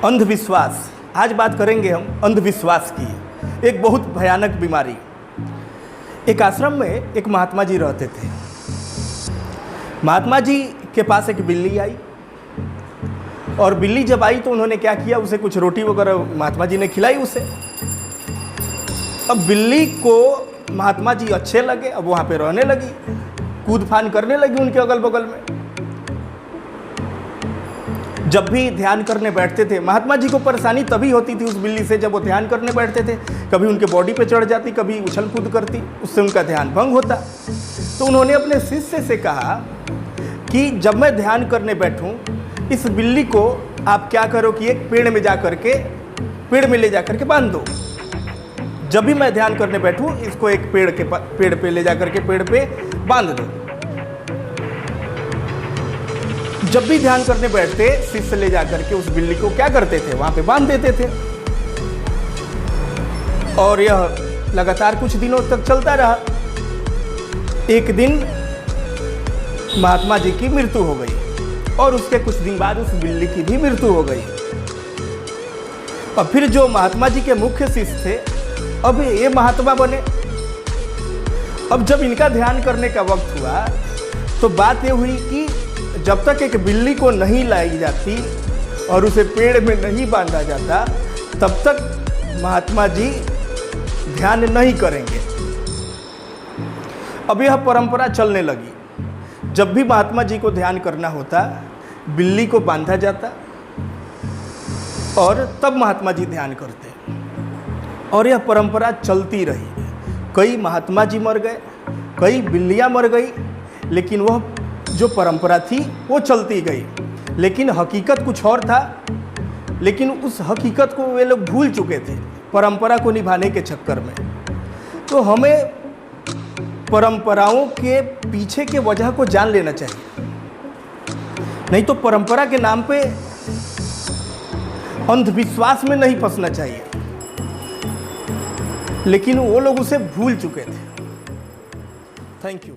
अंधविश्वास। आज बात करेंगे हम अंधविश्वास की। एक बहुत भयानक बीमारी। एक आश्रम में एक महात्मा जी रहते थे। महात्मा जी के पास एक बिल्ली आई और बिल्ली जब आई तो उन्होंने क्या किया, उसे कुछ रोटी वगैरह महात्मा जी ने खिलाई उसे। अब बिल्ली को महात्मा जी अच्छे लगे, अब वहाँ पे रहने लगी, कूद फान करने लगी उनके अगल बगल में। जब भी ध्यान करने बैठते थे, महात्मा जी को परेशानी तभी होती थी उस बिल्ली से, जब वो ध्यान करने बैठते थे, कभी उनके बॉडी पे चढ़ जाती, कभी उछल कूद करती, उससे उनका ध्यान भंग होता। तो उन्होंने अपने शिष्य से कहा कि जब मैं ध्यान करने बैठूं, इस बिल्ली को आप क्या करो कि एक पेड़ में पेड़ में ले जा करके बांध दो। जब भी मैं ध्यान करने बैठूं, इसको एक पेड़ पे ले जा करके पेड़ पे बांध दो। जब भी ध्यान करने बैठते, शिष्य ले जा करके उस बिल्ली को क्या करते थे, वहां पे बांध देते थे। और यह लगातार कुछ दिनों तक चलता रहा। एक दिन महात्मा जी की मृत्यु हो गई और उसके कुछ दिन बाद उस बिल्ली की भी मृत्यु हो गई। और फिर जो महात्मा जी के मुख्य शिष्य थे, अब ये महात्मा बने। अब जब इनका ध्यान करने का वक्त हुआ तो बात ये हुई कि जब तक एक बिल्ली को नहीं लाई जाती और उसे पेड़ में नहीं बांधा जाता, तब तक महात्मा जी ध्यान नहीं करेंगे। अब यह परंपरा चलने लगी। जब भी महात्मा जी को ध्यान करना होता, बिल्ली को बांधा जाता और तब महात्मा जी ध्यान करते। और यह परंपरा चलती रही। कई महात्मा जी मर गए, कई बिल्लियां मर गई, लेकिन वह जो परंपरा थी वो चलती गई। लेकिन हकीकत कुछ और था। लेकिन उस हकीकत को वे लोग भूल चुके थे परंपरा को निभाने के चक्कर में। तो हमें परंपराओं के पीछे के वजह को जान लेना चाहिए, नहीं तो परंपरा के नाम पे अंधविश्वास में नहीं फंसना चाहिए। लेकिन वो लोग उसे भूल चुके थे। Thank you.